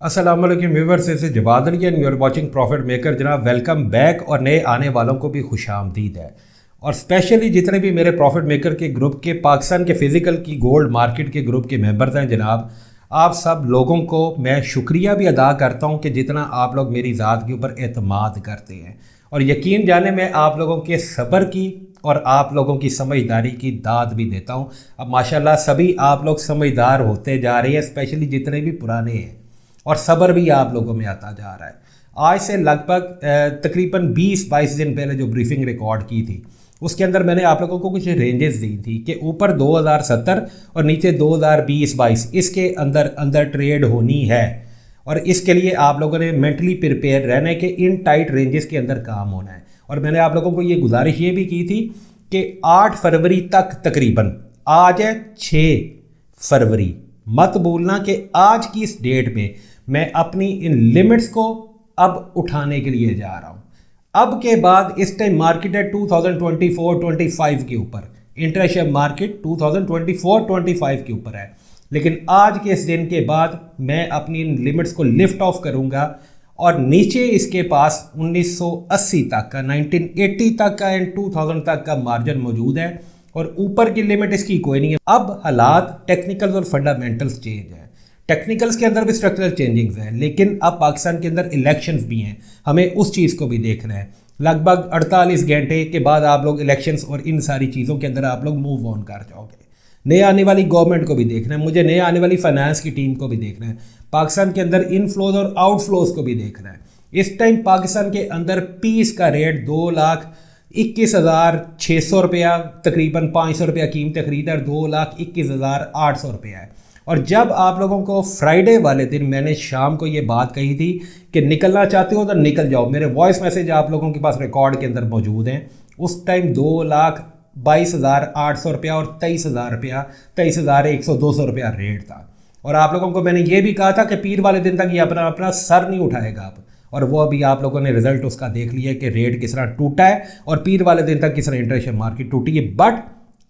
अस्सलाम वालेकुम viewers, this is Jawad Ali and you are watching profit maker. जनाब वेलकम बैक और नए आने वालों को भी खुशामदीद है। और स्पेशली जितने भी मेरे प्रॉफिट मेकर के ग्रुप के पाकिस्तान के फ़िज़िकल की गोल्ड मार्केट के ग्रुप के मेंबर्स हैं, जनाब आप सब लोगों को मैं शुक्रिया भी अदा करता हूं कि जितना आप लोग मेरी ज़ात के ऊपर एतमाद करते हैं। और यकीन जाने मैं आप लोगों के सब्र की और आप लोगों की समझदारी की दाद भी देता हूं। अब माशाल्लाह सभी आप लोग समझदार होते जा रहे हैं, स्पेशली जितने भी पुराने हैं, और सब्र भी आप लोगों में आता जा रहा है। आज से लगभग तकरीबन 20-22 दिन पहले जो ब्रीफिंग रिकॉर्ड की थी उसके अंदर मैंने आप लोगों को कुछ रेंजेस दी थी कि ऊपर 2070 और नीचे 2020-22 इसके अंदर अंदर ट्रेड होनी है। और इसके लिए आप लोगों ने मेंटली प्रिपेयर रहना है कि इन टाइट रेंजेस के अंदर काम होना है। और मैंने आप लोगों को ये गुजारिश ये भी की थी कि 8 फरवरी तक, तकरीबन आज है 6 फरवरी, मत भूलना कि आज की इस डेट में मैं अपनी इन लिमिट्स को अब उठाने के लिए जा रहा हूं। अब के बाद इस टाइम मार्केट है 2024-25 के ऊपर, इंटरनेशनल मार्केट 2024-25 के ऊपर है। लेकिन आज के इस दिन के बाद मैं अपनी इन लिमिट्स को लिफ्ट ऑफ करूंगा और नीचे इसके पास 1980 तक का, 1980 तक का एंड 2000 तक का मार्जिन मौजूद है और ऊपर की लिमिट इसकी कोई नहीं है। अब हालात टेक्निकल्स और फंडामेंटल्स चेंज है, टेक्निकल्स के अंदर भी स्ट्रक्चरल चेंजिंग्स हैं, लेकिन अब पाकिस्तान के अंदर इलेक्शंस भी हैं, हमें उस चीज़ को भी देखना है। लगभग 48 घंटे के बाद आप लोग इलेक्शंस और इन सारी चीज़ों के अंदर आप लोग मूव ऑन कर जाओगे। नए आने वाली गवर्नमेंट को भी देखना है, मुझे नए आने वाली फाइनेंस की टीम को भी देखना है, पाकिस्तान के अंदर इनफ्लोज और आउटफ्लोज को भी देखना है। इस टाइम पाकिस्तान के अंदर पीस का रेट 2,21,600 रुपया, तकरीबन 500 रुपया कीमत खरीद है, 2,21,800 रुपया है। और जब आप लोगों को फ्राइडे वाले दिन मैंने शाम को ये बात कही थी कि निकलना चाहते हो तो निकल जाओ, मेरे वॉइस मैसेज आप लोगों के पास रिकॉर्ड के अंदर मौजूद हैं। उस टाइम 2,22,800 रुपया और 23,000 रुपया, 23,100-200 रुपया रेट था। और आप लोगों को मैंने ये भी कहा था कि पीर वाले दिन तक ये अपना सर नहीं उठाएगा अब, और वो अभी आप लोगों ने रिजल्ट उसका देख लिया कि रेट किस तरह टूटा है और पीर वाले दिन तक किस तरह इंटरनेशनल मार्केट टूटी है। बट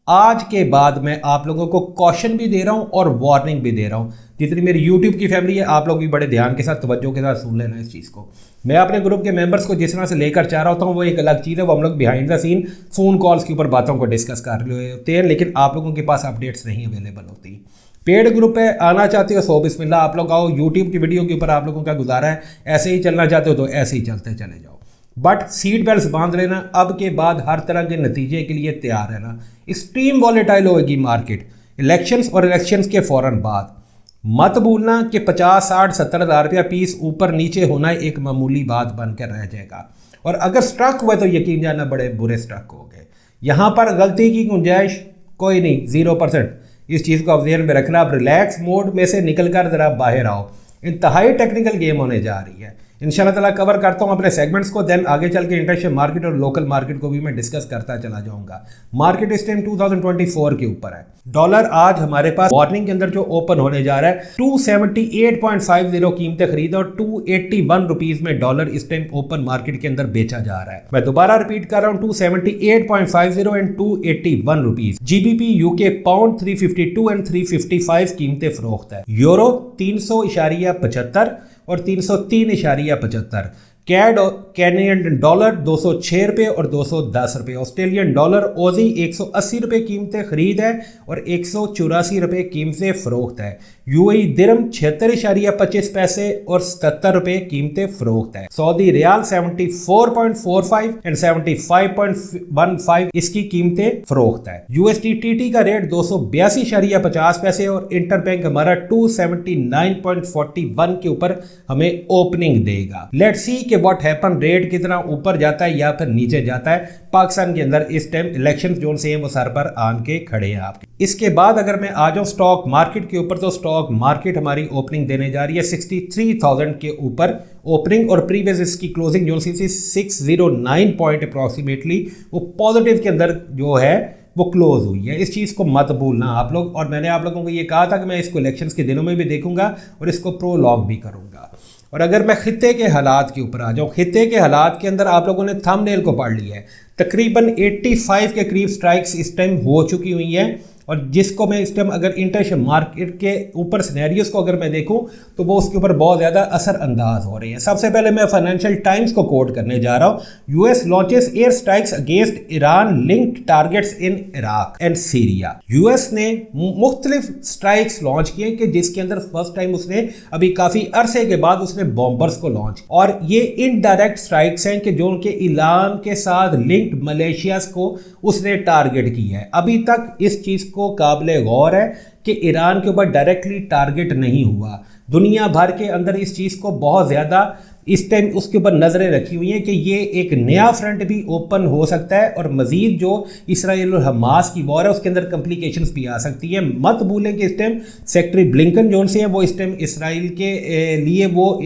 आज के बाद मैं आप लोगों को कॉशन भी दे रहा हूं और वार्निंग भी दे रहा हूं। जितनी मेरी यूट्यूब की फैमिली है आप लोग भी बड़े ध्यान के साथ, तवज्जो के साथ सुन लेना इस चीज़ को। मैं अपने ग्रुप के मेंबर्स को जिस तरह से लेकर चाह रहा होता हूं वो एक अलग चीज़ है, वो हम लोग behind the scene phone calls के ऊपर बातों को डिस्कस कर रहे होते हैं, लेकिन आप लोगों के पास अपडेट्स नहीं अवेलेबल होती। पेड ग्रुप है, आना चाहते हो सो बिस्मिल्लाह आप लोग आओ। यूट्यूब की वीडियो के ऊपर आप लोगों का गुजारा है, ऐसे ही चलना चाहते हो तो ऐसे ही चलते चले जाओ, बट सीट बेल्ट बांध लेना। अब के बाद हर तरह के नतीजे के लिए तैयार रहना। एक्सट्रीम वॉलेटाइल होगी मार्केट इलेक्शंस और इलेक्शंस के फ़ौरन बाद। मत भूलना कि 50, 60, 70 हज़ार रुपया पीस ऊपर नीचे होना एक मामूली बात बनकर रह जाएगा। और अगर स्ट्रक हुआ तो यकीन जाना बड़े बुरे स्ट्रक हो गए। यहाँ पर गलती की गुंजाइश कोई नहीं, 0%। इस चीज़ को आप ध्यान में रखना। आप रिलैक्स मोड में से निकल कर ज़रा बाहर आओ, इंतहाई टेक्निकल गेम होने जा रही है। इंशाल्लाह ताला कवर करता हूं अपने सेगमेंट्स को, देन आगे चल के इंटरनेशनल मार्केट और लोकल मार्केट को भी मैं डिस्कस करता चला जाऊंगा। मार्केट इस टाइम 2024 के ऊपर है। डॉलर आज हमारे पास वार्निंग के अंदर जो ओपन होने जा रहा है 278.50 कीमत खरीद और 281 रुपीज में डॉलर इस टाइम ओपन मार्केट के अंदर बेचा जा रहा है। मैं दोबारा रिपीट कर रहा हूं, 278.50 and 281 rupees. GBP UK pound 352 and 355 कीमतें फरोख्त है। यूरो 300.75 और 303.75। कैनेडियन डॉलर 206 रुपये और 210 रुपये। ऑस्ट्रेलियन डॉलर ओजी 180 रुपये कीमतें खरीद है और 184 रुपये कीमतें फरोख्त है। यूएई दिरहम 76.25 पैसे और 77 रुपये कीमतें फरोख्त है। सऊदी रियाल 74.45 एंड 75.15 इसकी कीमतें फरोख्त है। यूएसडीटी का रेट 282.50 पैसे और इंटरबैंक हमारा 279.41 के ऊपर हमें ओपनिंग देगा। लेट्स सी कि व्हाट हैपन, रेट कितना ऊपर जाता है या फिर नीचे जाता है। पाकिस्तान के अंदर इस टाइम इलेक्शन जोन से वो सर पर आन के खड़े हैं आपके। इसके बाद अगर मैं आ जाऊं स्टॉक मार्केट के ऊपर, तो स्टॉक मार्केट हमारी ओपनिंग देने जा रही है 63,000 के ऊपर ओपनिंग, और प्रीवियस इसकी क्लोजिंग जो सी 609 पॉइंट अप्रॉक्सीमेटली वो पॉजिटिव के अंदर जो है वो क्लोज हुई है। इस चीज़ को मत भूलना आप लोग। और मैंने आप लोगों को ये कहा था कि मैं इसको इलेक्शंस के दिनों में भी देखूंगा और इसको प्रोलॉग भी करूंगा। और अगर मैं खित्ते के हालात के ऊपर आ जाऊँ, खित्ते के हालात के अंदर आप लोगों ने थंबनेल को पढ़ लिया है, तकरीबन 85 के करीब स्ट्राइक्स इस टाइम हो चुकी हुई हैं और जिसको मैं इस टाइम अगर इंटरनेशनल मार्केट के ऊपर सिनेरियोस को अगर मैं देखूं तो वो उसके ऊपर बहुत ज़्यादा असरअंदाज हो रही है। सबसे पहले मैं फाइनेंशियल टाइम्स को कोट करने जा रहा हूँ। US launches air strikes against Iran linked targets in Iraq and Syria. US ने मुख्तलिफ स्ट्राइक्स लॉन्च किए कि जिसके अंदर फर्स्ट टाइम उसने अभी काफ़ी अरसे के बाद उसने बॉम्बर्स को लॉन्च, और ये इनडायरेक्ट स्ट्राइक्स हैं कि जो उनके ईरान के साथ लिंक्ड मलेशियास को उसने टारगेट किया है। अभी तक इस चीज़ को काबिल गौर है कि ईरान के ऊपर डायरेक्टली टारगेट नहीं हुआ। दुनिया भर के अंदर इस चीज़ को बहुत ज़्यादा इस टाइम उसके ऊपर नज़रें रखी हुई हैं कि ये एक नया फ्रंट भी ओपन हो सकता है और मज़ीद जो इसराइल और हमास की वॉर है उसके अंदर कम्प्लिकेशंस भी आ सकती हैं। मत भूलें कि इस टाइम सेक्रेटरी ब्लिंकन जोन से हैं, वो इस टाइम इसराइल के लिए वो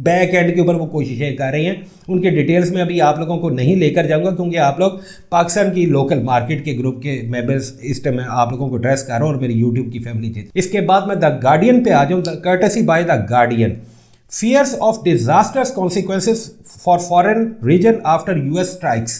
बैक एंड के ऊपर वो कोशिशें कर रही हैं। उनके डिटेल्स में अभी आप लोगों को नहीं लेकर जाऊंगा क्योंकि आप लोग पाकिस्तान की लोकल मार्केट के ग्रुप के मेंबर्स इस टाइम मैं आप लोगों को एड्रेस कर रहा हूँ और मेरी यूट्यूब की फैमिली थी। इसके बाद मैं द गार्डियन पे आ जाऊँ। Courtesy by the guardian, fears of disastrous consequences for foreign region after US strikes।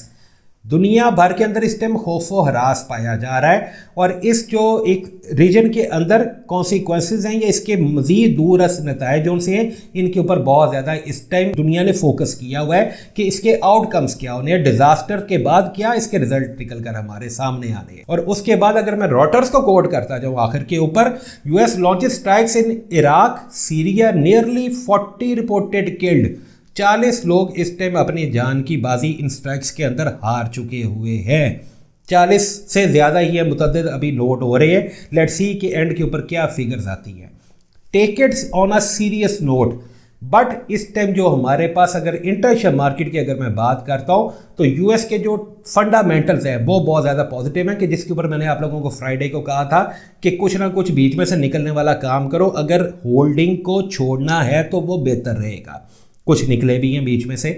दुनिया भर के अंदर इस टाइम खौफो हरास पाया जा रहा है और इस जो एक रीजन के अंदर कॉन्सिक्वेंसेज हैं या इसके मजीद दूरस नताइज जो उनसे इनके ऊपर बहुत ज़्यादा इस टाइम दुनिया ने फोकस किया हुआ है कि इसके आउटकम्स क्या होने हैं, डिजास्टर के बाद क्या इसके रिजल्ट निकल कर हमारे सामने आने हैं। और उसके बाद अगर मैं रॉटर्स को कोट करता जाऊँ आखिर के ऊपर, US launches strikes in Iraq Syria, nearly 40 reported killed. 40 लोग इस टाइम अपनी जान की बाजी इन स्ट्राइक्स के अंदर हार चुके हुए हैं। 40 से ज़्यादा ही मुतअद्दिद अभी नोट हो रहे हैं। लेट्स सी कि एंड के ऊपर क्या फिगर्स आती हैं। Take its on a serious note, but इस टाइम जो हमारे पास अगर इंटरनेशनल मार्केट की अगर मैं बात करता हूँ तो यूएस के जो फंडामेंटल्स हैं वो बहुत ज़्यादा पॉजिटिव हैं कि जिसके ऊपर मैंने आप लोगों को फ्राइडे को कहा था कि कुछ ना कुछ बीच में से निकलने वाला काम करो। अगर होल्डिंग को छोड़ना है तो वो बेहतर रहेगा। कुछ निकले भी हैं बीच में से,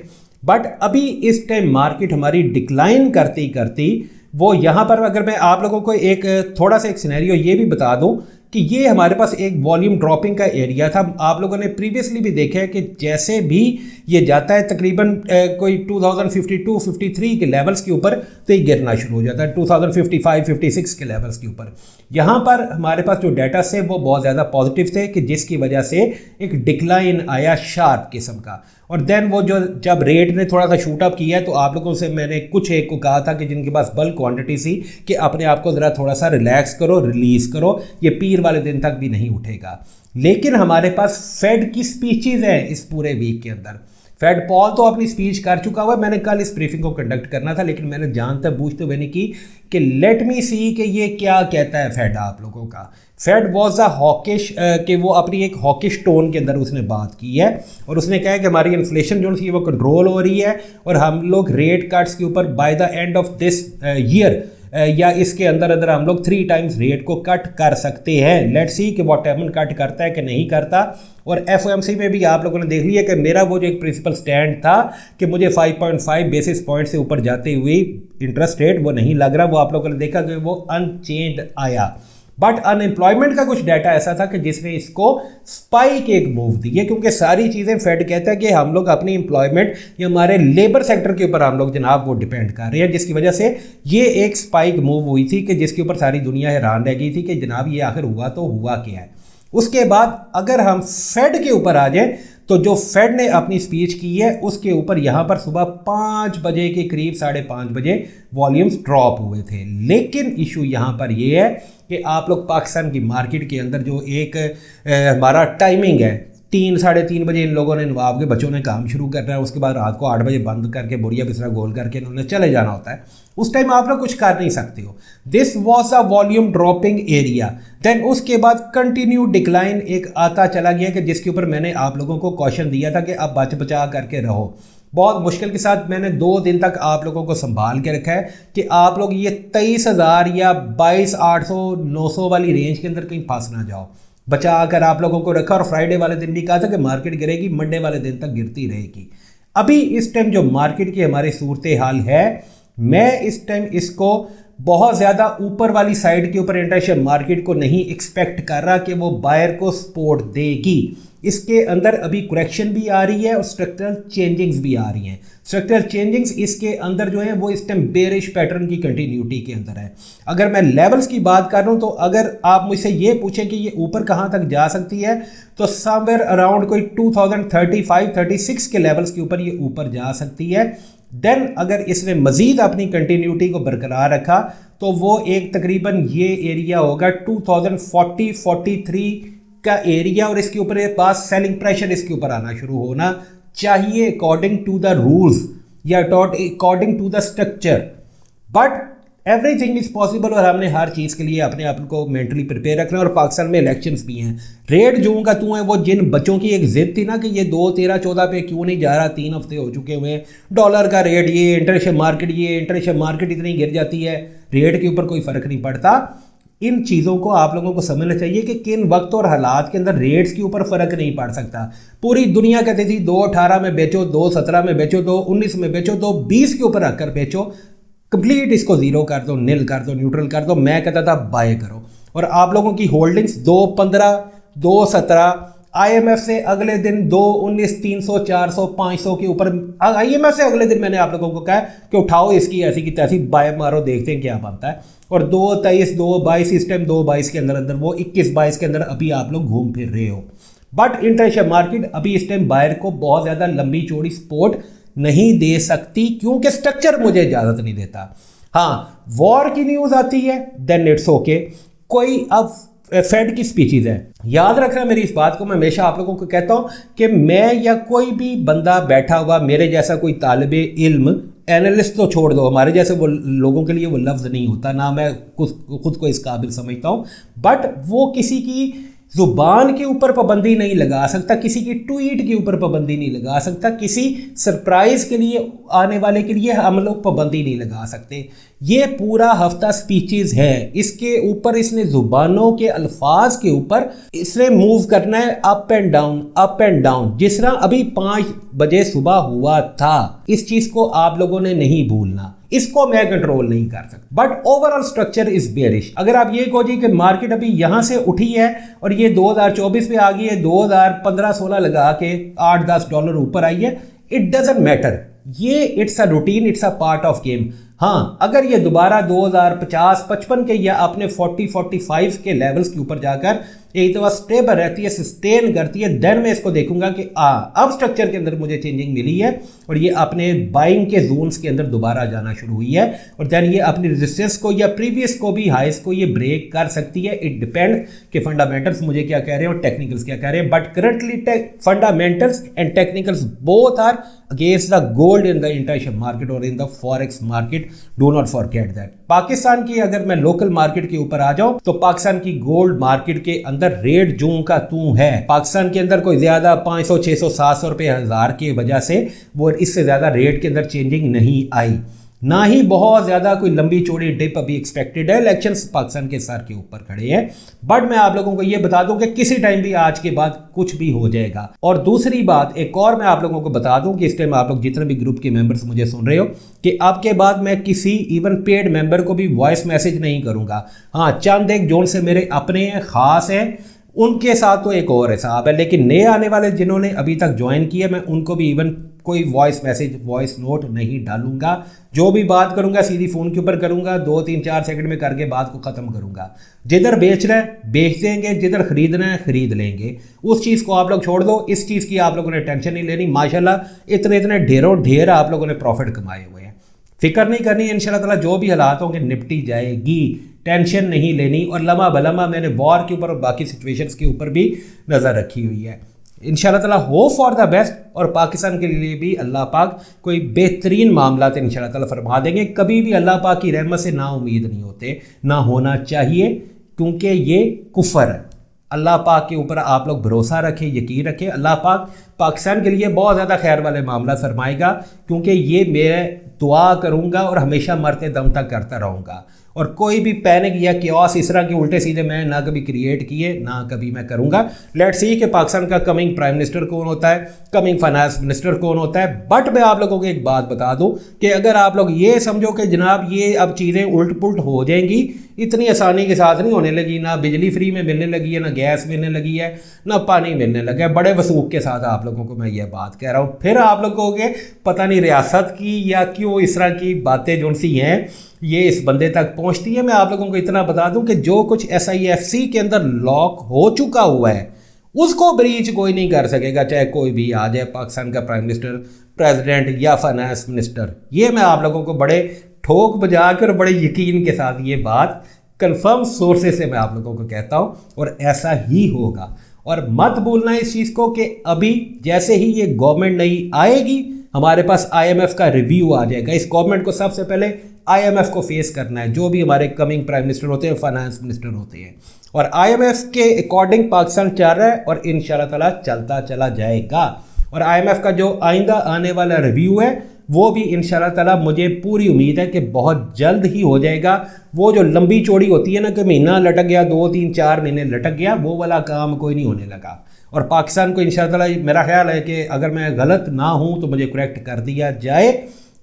बट अभी इस टाइम मार्केट हमारी डिक्लाइन करती करती वो यहाँ पर अगर मैं आप लोगों को एक थोड़ा सा एक सिनेरियो ये भी बता दूं कि ये हमारे पास एक वॉल्यूम ड्रॉपिंग का एरिया था। आप लोगों ने प्रीवियसली भी देखा है कि जैसे भी ये जाता है तकरीबन कोई 2052-53 के लेवल्स के ऊपर तो ये गिरना शुरू हो जाता है 2055-56 के लेवल्स के ऊपर। यहाँ पर हमारे पास जो डेटा से वो बहुत ज़्यादा पॉजिटिव थे कि जिसकी वजह से एक डिक्लाइन आया शार्प किस्म का। और देन वो जो जब रेट ने थोड़ा सा शूट अप किया है तो आप लोगों से मैंने कुछ एक को कहा था कि जिनके पास बल्क क्वांटिटी थी कि अपने आप को ज़रा थोड़ा सा रिलैक्स करो, रिलीज़ करो, ये पीर वाले दिन तक भी नहीं उठेगा। लेकिन हमारे पास फेड की स्पीचेज हैं इस पूरे वीक के अंदर। फेड पॉल तो अपनी स्पीच कर चुका हुआ है, मैंने कल इस ब्रीफिंग को कंडक्ट करना था लेकिन मैंने जानते बूझते हुए नहीं की कि लेट मी सी कि ये क्या कहता है फेड आप लोगों का। फेड वॉज अ हॉकिश कि वो अपनी एक हॉकिश टोन के अंदर उसने बात की है और उसने कहा है कि हमारी इन्फ्लेशन जो है वो कंट्रोल हो रही है और हम लोग रेट कट्स के ऊपर by the end of this year या इसके अंदर अंदर हम लोग 3 टाइम्स रेट को कट कर सकते हैं। लेट्स सी कि व्हाट हैपन कट करता है कि नहीं करता। और एफओएमसी में भी आप लोगों ने देख लिया कि मेरा वो जो एक प्रिंसिपल स्टैंड था कि मुझे 5.5 बेसिस पॉइंट से ऊपर जाते हुए इंटरेस्ट रेट वो नहीं लग रहा, वो आप लोगों ने देखा कि वो अनचेंज्ड आया। बट अनएम्प्लॉयमेंट का कुछ डाटा ऐसा था कि जिसने इसको स्पाइक एक मूव दी है क्योंकि सारी चीज़ें फेड कहता है कि हम लोग अपनी एम्प्लॉयमेंट या हमारे लेबर सेक्टर के ऊपर हम लोग जनाब वो डिपेंड कर रहे हैं, जिसकी वजह से ये एक स्पाइक मूव हुई थी कि जिसके ऊपर सारी दुनिया हैरान रह गई थी कि जनाब ये आखिर हुआ तो हुआ क्या है। उसके बाद अगर हम फेड के ऊपर आ जाए तो जो फेड ने अपनी स्पीच की है उसके ऊपर यहाँ पर सुबह 5 बजे के करीब 5:30 बजे वॉल्यूम्स ड्रॉप हुए थे। लेकिन इशू यहाँ पर ये है कि आप लोग पाकिस्तान की मार्केट के अंदर जो एक हमारा टाइमिंग है 3-3:30 बजे इन लोगों ने नवाब के बच्चों ने काम शुरू करना है, उसके बाद रात को 8 बजे बंद करके बोरिया बिस्तरा गोल करके इन्होंने चले जाना होता है। उस टाइम आप लोग कुछ कर नहीं सकते हो। This was a volume dropping area. Then उसके बाद कंटिन्यू डिक्लाइन एक आता चला गया कि जिसके ऊपर मैंने आप लोगों को कॉशन दिया था कि अब बच बचा करके रहो। बहुत मुश्किल के साथ मैंने 2 दिन तक आप लोगों को संभाल के रखा है कि आप लोग ये 23,000 या 22,800-900 वाली रेंज के अंदर कहीं फंस ना जाओ। बचा कर आप लोगों को रखा और फ्राइडे वाले दिन भी कहा था कि मार्केट गिरेगी, मंडे वाले दिन तक गिरती रहेगी। अभी इस टाइम जो मार्केट की हमारी सूरत हाल है, मैं इस टाइम इसको बहुत ज़्यादा ऊपर वाली साइड के ऊपर इंटरनेशनल मार्केट को नहीं एक्सपेक्ट कर रहा कि वो बायर को सपोर्ट देगी। इसके अंदर अभी करेक्शन भी आ रही है और स्ट्रक्चरल चेंजिंग्स भी आ रही हैं। स्ट्रक्चरल चेंजिंग्स इसके अंदर जो है वो इस टाइम बेरिश पैटर्न की कंटिन्यूटी के अंदर है। अगर मैं लेवल्स की बात कर रहा हूँ तो अगर आप मुझसे ये पूछें कि ये ऊपर कहाँ तक जा सकती है तो समवेयर अराउंड कोई 2035-36 के लेवल्स के ऊपर ये ऊपर जा सकती है। देन अगर इसने मजीद अपनी कंटिन्यूटी को बरकरार रखा तो वो एक तकरीबन ये एरिया होगा 2040-43 का एरिया, और इसके ऊपर पास सेलिंग प्रेशर इसके ऊपर आना शुरू होना चाहिए अकॉर्डिंग टू द रूल्स या according to the structure. But everything is possible और हमने हर चीज़ के लिए अपने आप को मेंटली प्रिपेयर रखना है। और पाकिस्तान में इलेक्शंस भी हैं। रेट जो का तू है वो जिन बच्चों की एक जिद थी ना कि ये 2, 13, 14 पे क्यों नहीं जा रहा, 3 हफ्ते हो चुके हुए हैं, डॉलर का रेट ये, इंटरनेशनल मार्केट इतनी गिर जाती है, रेट के ऊपर कोई फ़र्क नहीं पड़ता। इन चीज़ों को आप लोगों को समझना चाहिए कि किन वक्त और हालात के अंदर रेट्स के ऊपर फ़र्क नहीं पड़ सकता। पूरी दुनिया कहती थी 2.18 में बेचो, 2.17 में बेचो, 2.19 में बेचो, 2.20 के ऊपर रखकर बेचो, कंप्लीट इसको जीरो कर दो, नील कर दो, न्यूट्रल कर दो। मैं कहता था बाय करो। और आप लोगों की होल्डिंग्स 2.15, 2.17, IMF से अगले दिन 2.19, 300, 400, 500 के ऊपर, IMF से अगले दिन मैंने आप लोगों को कहा कि उठाओ इसकी ऐसी की तैसी बाय मारो, देखते हैं क्या बनता है। और 2.23, 2.22 इस टाइम 2.22 के अंदर अंदर वो 21-22 के अंदर अभी आप लोग घूम फिर रहे हो। बट इंटरनेशनल मार्केट अभी इस टाइम बायर को बहुत ज़्यादा लंबी चौड़ी सपोर्ट नहीं दे सकती क्योंकि स्ट्रक्चर मुझे इजाज़त नहीं देता। हाँ, वॉर की न्यूज़ आती है देन इट्स ओके। कोई अब फेड की स्पीचेज है, याद रखना मेरी इस बात को। मैं हमेशा आप लोगों को कहता हूँ कि मैं या कोई भी बंदा बैठा हुआ मेरे जैसा कोई तालिबे इल्म, एनालिस्ट तो छोड़ दो, हमारे जैसे वो लोगों के लिए वो लफ्ज़ नहीं होता, ना मैं खुद को इस काबिल समझता हूँ। बट वो किसी की ज़ुबान के ऊपर पाबंदी नहीं लगा सकता, किसी की ट्वीट के ऊपर पाबंदी नहीं लगा सकता, किसी सरप्राइज़ के लिए आने वाले के लिए हम लोग पाबंदी नहीं लगा सकते। ये पूरा हफ्ता स्पीचेस है, इसके ऊपर इसने ज़ुबानों के अल्फाज के ऊपर इसने मूव करना है up and down, up and down. जिस तरह अभी 5 बजे सुबह हुआ था, इस चीज़ को आप लोगों ने नहीं भूलना, इसको मैं कंट्रोल नहीं कर सकता। But overall structure is bearish. अगर आप ये कहो जी कि मार्केट अभी यहाँ से उठी है और ये 2024 पे आ गई है, 2015-16 लगा के $8-10 ऊपर आई है, इट डजंट मैटर। ये it's a routine, it's a part of game. हाँ, अगर ये दोबारा 2050-55 के या अपने 40-45 के लेवल्स के ऊपर जाकर एक दफ़ा स्टेबल रहती है, सस्टेन करती है, देन मैं इसको देखूंगा कि अब स्ट्रक्चर के अंदर मुझे चेंजिंग मिली है और ये अपने बाइंग के जोन्स के अंदर दोबारा जाना शुरू हुई है और देन ये अपनी रेजिस्टेंस को या प्रीवियस को भी, हाइस को ये ब्रेक कर सकती है। इट डिपेंड कि फंडामेंटल्स मुझे क्या कह रहे हैं और टेक्निकल्स क्या कह रहे हैं। But currently fundamentals and technicals both are against the gold in the international market और in the forex market. Do not forget that. Pakistan की अगर मैं लोकल मार्केट के ऊपर आ जाऊं तो पाकिस्तान की गोल्ड मार्केट के अंदर रेट जूं का तू है। पाकिस्तान के अंदर कोई ज्यादा 500, 600, 700 रुपए, 1000 की वजह से वो इससे ज्यादा रेट के अंदर चेंजिंग नहीं आई, ना ही बहुत ज़्यादा कोई लंबी चौड़ी डिप अभी एक्सपेक्टेड है। इलेक्शंस पाकिस्तान के सर के ऊपर खड़े हैं। बट मैं आप लोगों को ये बता दूं कि किसी टाइम भी आज के बाद कुछ भी हो जाएगा। और दूसरी बात एक और मैं आप लोगों को बता दूं कि इस टाइम आप लोग जितने भी ग्रुप के मेंबर्स मुझे सुन रहे हो कि अब के बाद मैं किसी इवन पेड मेंबर को भी वॉइस मैसेज नहीं करूंगा। हाँ, चंद एक जोन से मेरे अपने हैं, ख़ास हैं, उनके साथ तो एक और हिसाब है। लेकिन नए आने वाले जिन्होंने अभी तक ज्वाइन किया, मैं उनको भी इवन कोई वॉइस मैसेज, वॉइस नोट नहीं डालूंगा। जो भी बात करूंगा सीधी फ़ोन के ऊपर करूंगा, 2, 3, 4 सेकंड में करके बात को ख़त्म करूंगा। जिधर बेचना है बेच देंगे, जिधर खरीदना है खरीद लेंगे। उस चीज़ को आप लोग छोड़ दो, इस चीज़ की आप लोगों ने टेंशन नहीं लेनी। माशाल्लाह इतने ढेरों ढेर आप लोगों ने प्रॉफिट कमाए हुए हैं, फिक्र नहीं करनी। इंशाल्लाह ताला जो भी हालात होंगे निपटी जाएगी, टेंशन नहीं लेनी। और लम्हा बलम्हा मैंने वॉर के ऊपर और बाकी सिचुएशंस के ऊपर भी नज़र रखी हुई है। इंशाल्लाह ताला होप फॉर द बेस्ट। और पाकिस्तान के लिए भी अल्लाह पाक कोई बेहतरीन मामला इंशाल्लाह ताला फरमा देंगे। कभी भी अल्लाह पाक की रहमत से ना उम्मीद नहीं होते, ना होना चाहिए, क्योंकि ये कुफर है। अल्लाह पाक के ऊपर आप लोग भरोसा रखें, यकीन रखें। अल्लाह पाक पाकिस्तान के लिए बहुत ज़्यादा खैर वाले मामला फरमाएगा, क्योंकि ये मैं दुआ करूँगा और हमेशा मरते दम तक करता रहूँगा। और कोई भी पैनिक या क्योस इस तरह के उल्टे सीधे मैं ना कभी क्रिएट किए ना कभी मैं करूंगा। लेट्स सी कि पाकिस्तान का कमिंग प्राइम मिनिस्टर कौन होता है, कमिंग फाइनेंस मिनिस्टर कौन होता है। बट मैं आप लोगों को एक बात बता दूं कि अगर आप लोग ये समझो कि जनाब ये अब चीज़ें उल्ट पुल्ट हो जाएंगी, इतनी आसानी के साथ नहीं होने लगी। ना बिजली फ्री में मिलने लगी है, ना गैस मिलने लगी है, ना पानी मिलने लगा है। बड़े वसूख के साथ आप लोगों को मैं ये बात कह रहा हूँ। फिर आप लोगों के पता नहीं रियासत की या क्यों इस तरह की बातें जो सी हैं ये इस बंदे तक पहुंचती है। मैं आप लोगों को इतना बता दूं कि जो कुछ SIFC के अंदर लॉक हो चुका हुआ है उसको ब्रीच कोई नहीं कर सकेगा, चाहे कोई भी आ जाए, पाकिस्तान का प्राइम मिनिस्टर, प्रेसिडेंट या फाइनेंस मिनिस्टर। ये मैं आप लोगों को बड़े ठोक बजा कर बड़े यकीन के साथ ये बात कंफर्म सोर्सेस से मैं आप लोगों को कहता हूँ, और ऐसा ही होगा। और मत भूलना इस चीज़ को कि अभी जैसे ही ये गवर्नमेंट नहीं आएगी हमारे पास IMF का रिव्यू आ जाएगा। इस गवर्नमेंट को सबसे पहले IMF को फेस करना है, जो भी हमारे कमिंग प्राइम मिनिस्टर होते हैं, फाइनेंस मिनिस्टर होते हैं, और IMF के अकॉर्डिंग पाकिस्तान चल रहा है और इंशाल्लाह ताला चलता चला जाएगा। और IMF का जो आइंदा आने वाला रिव्यू है वो भी इंशाल्लाह ताला मुझे पूरी उम्मीद है कि बहुत जल्द ही हो जाएगा। वो जो लंबी चौड़ी होती है ना कि महीना लटक गया, 2 3 4 महीने लटक गया, वो वाला काम कोई नहीं होने लगा। और पाकिस्तान को इंशाल्लाह ताला मेरा ख्याल है कि अगर मैं गलत ना हूँ तो मुझे करेक्ट कर दिया जाए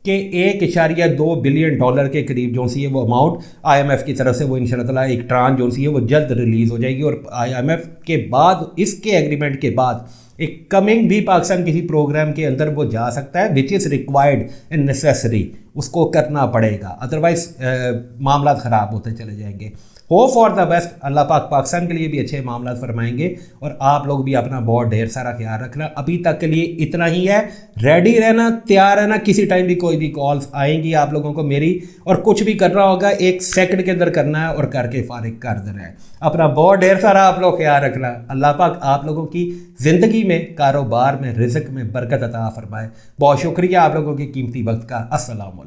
कि $1.2 बिलियन के करीब जो सी है वो अमाउंट IMF की तरफ से वो इंशाल्लाह ताला एक ट्रांच जो सी है वो जल्द रिलीज़ हो जाएगी। और IMF के बाद इसके एग्रीमेंट के बाद एक कमिंग भी पाकिस्तान किसी प्रोग्राम के अंदर वो जा सकता है, which is required and necessary, उसको करना पड़ेगा, अदरवाइज मामला ख़राब होते चले जाएंगे। होप फॉर द बेस्ट, अल्लाह पाक पाकिस्तान के लिए भी अच्छे मामला फरमाएंगे। और आप लोग भी अपना बहुत ढेर सारा ख्याल रखना। अभी तक के लिए इतना ही है, रेडी रहना, तैयार रहना, किसी टाइम भी कोई भी कॉल्स आएंगी आप लोगों को मेरी, और कुछ भी करना होगा 1 सेकंड के अंदर करना है और करके फारिग कर देना है। अपना बहुत ढेर सारा आप लोग ख्याल रखना। अल्लाह पाक आप लोगों की ज़िंदगी में, कारोबार में, रिज़्क में बरकत अता फरमाए। बहुत शुक्रिया आप लोगों के कीमती वक्त का। अस्सलाम वालेकुम।